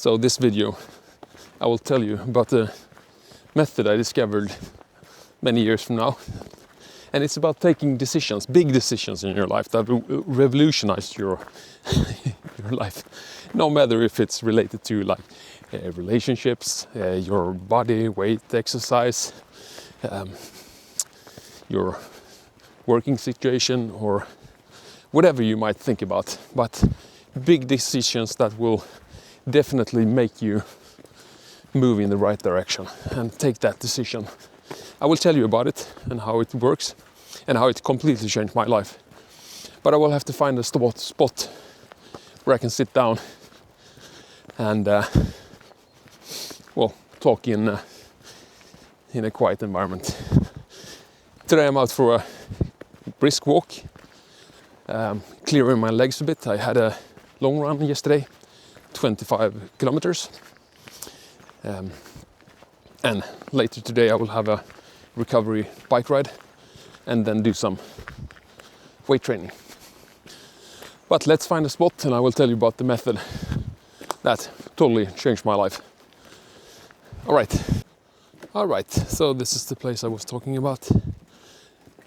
So this video, I will tell you about the method I discovered many years from now. And it's about taking decisions, big decisions in your life that will revolutionize your life. No matter if it's related to like relationships, your body, weight, exercise, your working situation, or whatever you might think about. But big decisions that will definitely make you move in the right direction and take that decision. I will tell you about it and how it works and how it completely changed my life. But I will have to find a spot where I can sit down and talk in a quiet environment. Today I'm out for a brisk walk, clearing my legs a bit. I had a long run yesterday, 25 kilometers. And later today I will have a recovery bike ride and then do some weight training. But let's find a spot and I will tell you about the method that totally changed my life. Alright, so this is the place I was talking about.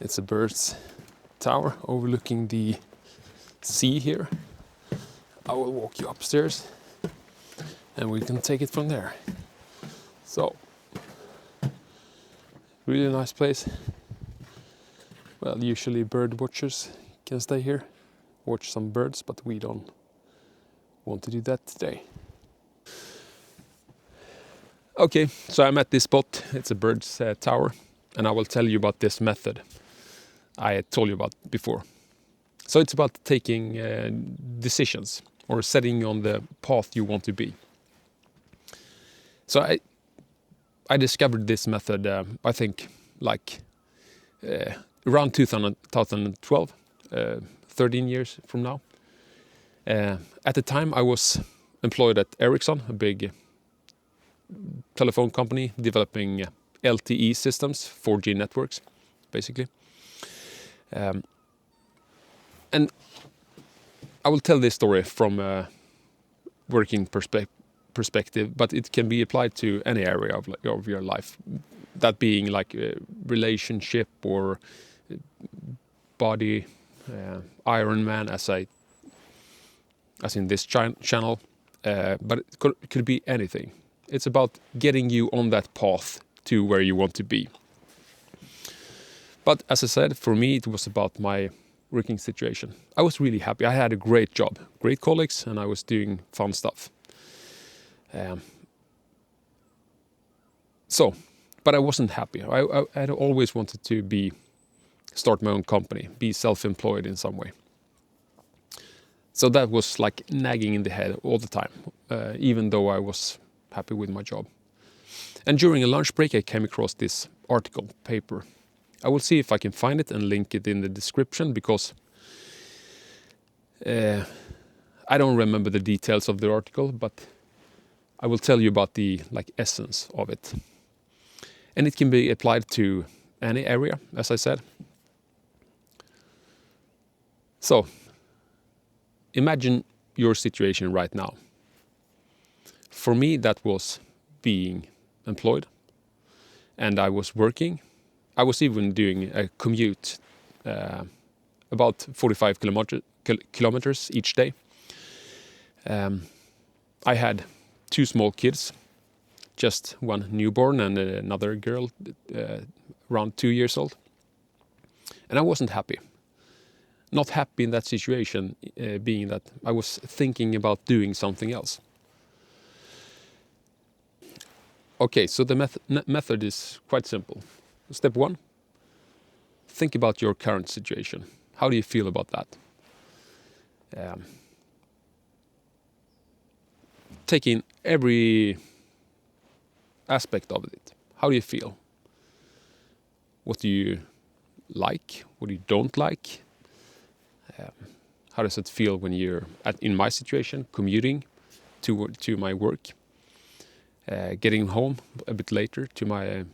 It's a bird's tower overlooking the sea here. I will walk you upstairs and we can take it from there. So, really nice place. Well, usually bird watchers can stay here, watch some birds, but we don't want to do that today. Okay, so I'm at this spot. It's a bird's tower, and I will tell you about this method I told you about before. So it's about taking decisions or setting on the path you want to be. So I discovered this method, I think, like around 2012, 13 years from now. At the time, I was employed at Ericsson, a big telephone company developing LTE systems, 4G networks, basically. And I will tell this story from a working perspective, but it can be applied to any area of your life. That being like a relationship or body, Iron Man, as in this channel. But it could be anything. It's about getting you on that path to where you want to be. But as I said, for me, it was about my working situation. I was really happy. I had a great job, great colleagues, and I was doing fun stuff. But I wasn't happy. I had always wanted to start my own company, be self-employed in some way. So that was like nagging in the head all the time, even though I was happy with my job. And during a lunch break, I came across this article, paper. I will see if I can find it and link it in the description, because I don't remember the details of the article, but I will tell you about the essence of it. And it can be applied to any area, as I said. So, imagine your situation right now. For me, that was being employed, and I was working. I was even doing a commute, about 45 kilometers each day. I had 2 small kids, just one newborn and another girl around 2 years old. And I wasn't happy. Not happy in that situation, being that I was thinking about doing something else. Okay, so the method is quite simple. Step 1, think about your current situation. How do you feel about that? Take in every aspect of it. How do you feel? What do you like? What do you don't like? How does it feel when you're in my situation, commuting to my work, getting home a bit later to my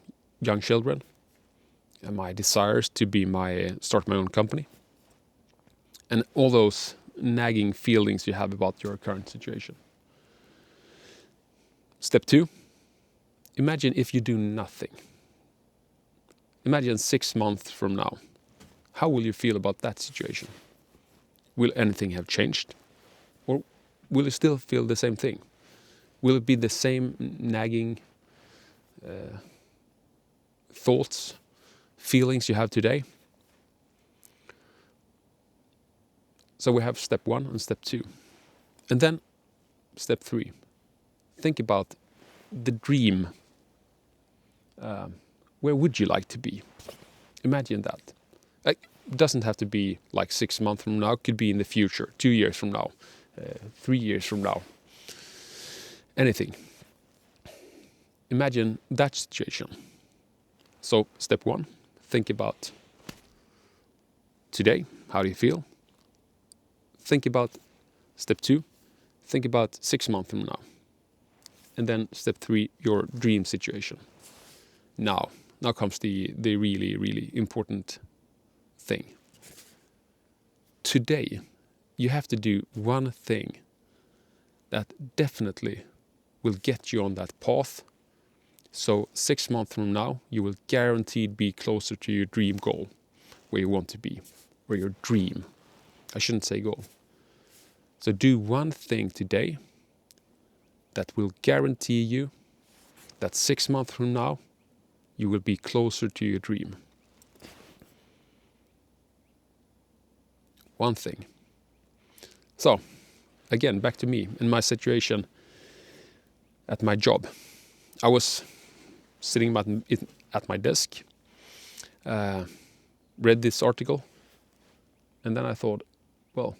young children, and my desires to start my own company, and all those nagging feelings you have about your current situation. Step 2, imagine if you do nothing. Imagine 6 months from now. How will you feel about that situation? Will anything have changed? Or will you still feel the same thing? Will it be the same nagging thoughts, feelings you have today? So we have step 1 and step 2. And then step 3. Think about the dream. Where would you like to be? Imagine that. It doesn't have to be like 6 months from now. It could be in the future, 2 years from now, 3 years from now. Anything. Imagine that situation. So step 1, think about today. How do you feel? Think about step 2. Think about 6 months from now. And then step 3, your dream situation. Now comes the really, really important thing. Today, you have to do one thing that definitely will get you on that path. So 6 months from now, you will guaranteed be closer to your dream goal, where you want to be, or your dream. I shouldn't say goal. So do one thing today that will guarantee you that 6 months from now, you will be closer to your dream. One thing. So, again, back to me and my situation at my job. I was sitting at my desk, read this article, and then I thought, well,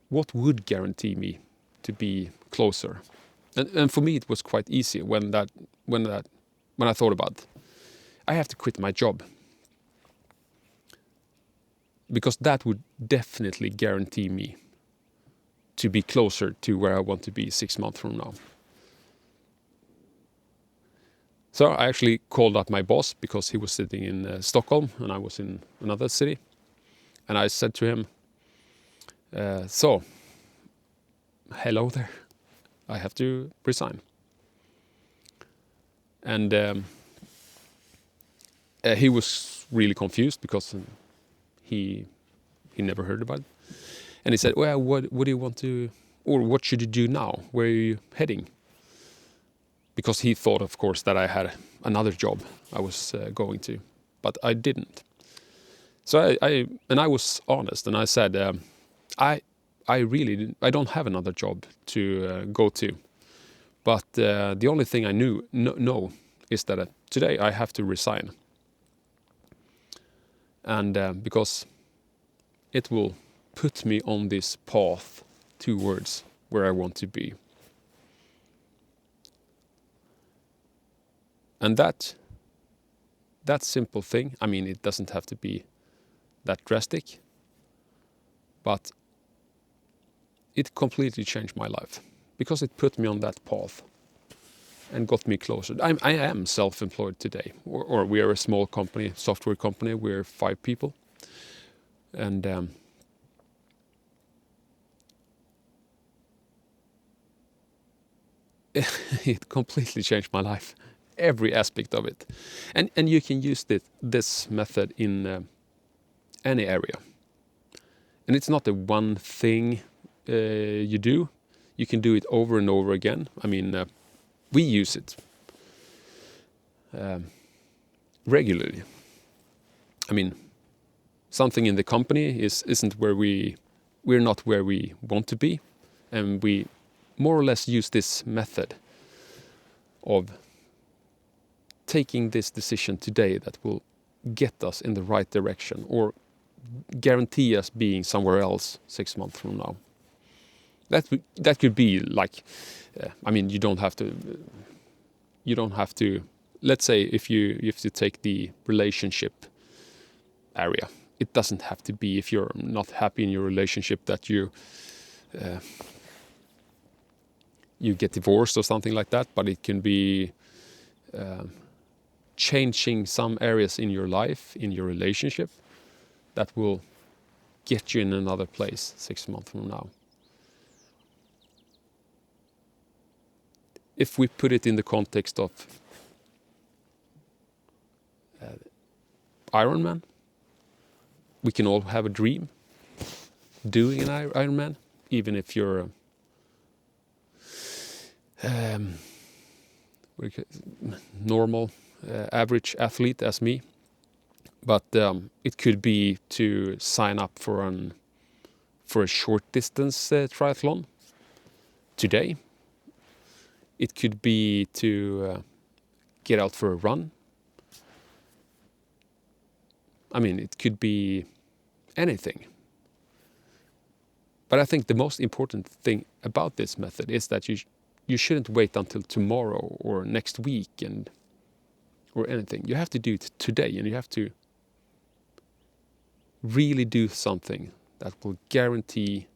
what would guarantee me to be closer? And for me, it was quite easy when I thought about it. I have to quit my job, because that would definitely guarantee me to be closer to where I want to be 6 months from now. So I actually called up my boss, because he was sitting in Stockholm and I was in another city. And I said to him, so, hello there, I have to resign. And he was really confused, because he never heard about it. And he said, well, what do you want to, or what should you do now? Where are you heading? Because he thought, of course, that I had another job I was going to, but I didn't. So I was honest, and I said, I don't have another job to go to. But the only thing I know is that today I have to resign. And because it will put me on this path towards where I want to be. And that simple thing, I mean, it doesn't have to be that drastic, but it completely changed my life, because it put me on that path and got me closer. I am self-employed today, or we are a small company, software company. We're 5 people, and it completely changed my life, every aspect of it. And you can use this method in any area. And it's not a one thing you do. You can do it over and over again. I mean, we use it regularly. I mean, something in the company isn't where we're not where we want to be, and we more or less use this method of taking this decision today that will get us in the right direction, or guarantee us being somewhere else 6 months from now. That could be like, I mean, you don't have to. Let's say if you have to take the relationship area, it doesn't have to be, if you're not happy in your relationship, that you get divorced or something like that. But it can be changing some areas in your life, in your relationship, that will get you in another place 6 months from now. if we put it in the context of Ironman, we can all have a dream doing an Ironman, even if you're normal, average athlete as me. But it could be to sign up for a short distance triathlon today. It could be to get out for a run. I mean, it could be anything. But I think the most important thing about this method is that you shouldn't wait until tomorrow or next week or anything. You have to do it today, and you have to really do something that will guarantee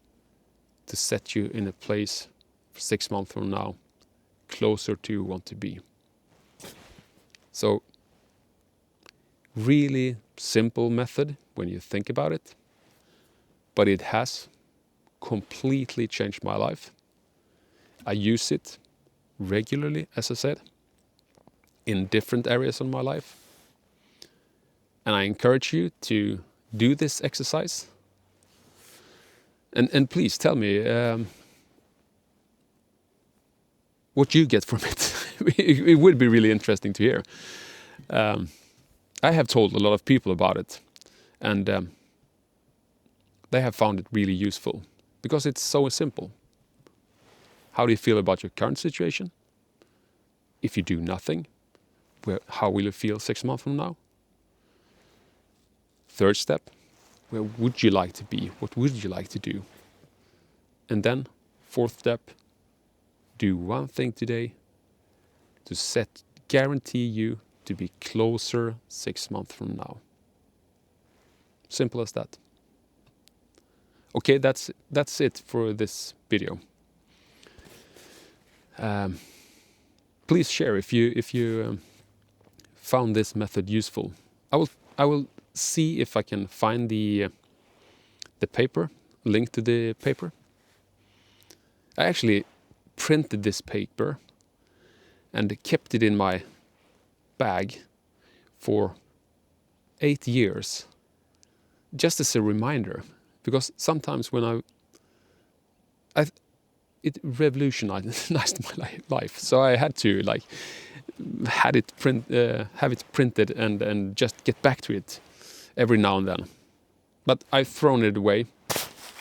to set you in a place for 6 months from now closer to you want to be. So really simple method when you think about it, but it has completely changed my life. I use it regularly, as I said, in different areas of my life. And I encourage you to do this exercise. And please tell me what you get from it. It would be really interesting to hear. I have told a lot of people about it, and they have found it really useful because it's so simple. How do you feel about your current situation? If you do nothing, how will you feel 6 months from now? Third step, where would you like to be? What would you like to do? And then, fourth step, do one thing today to guarantee you to be closer 6 months from now. Simple as that. Okay, that's it for this video. Please share if you found this method useful. I will see if I can find the paper, link to the paper. I actually printed this paper and kept it in my bag for 8 years, just as a reminder, because sometimes when it revolutionized my life, so I had to have it printed and just get back to it every now and then. But I've thrown it away,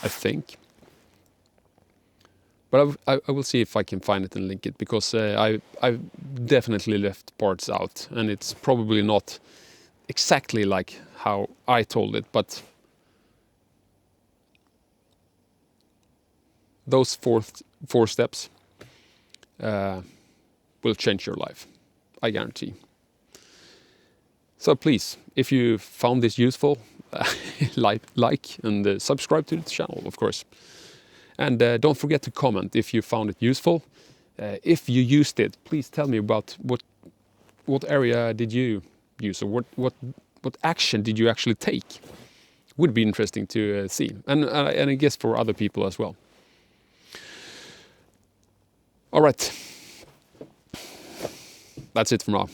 I think. But I will see if I can find it and link it, because I've definitely left parts out, and it's probably not exactly like how I told it, but those four steps will change your life, I guarantee. So please, if you found this useful, like and subscribe to the channel, of course. And don't forget to comment if you found it useful. If you used it, please tell me about what area did you use, or what action did you actually take. Would be interesting to see, and I guess for other people as well. All right, that's it for now.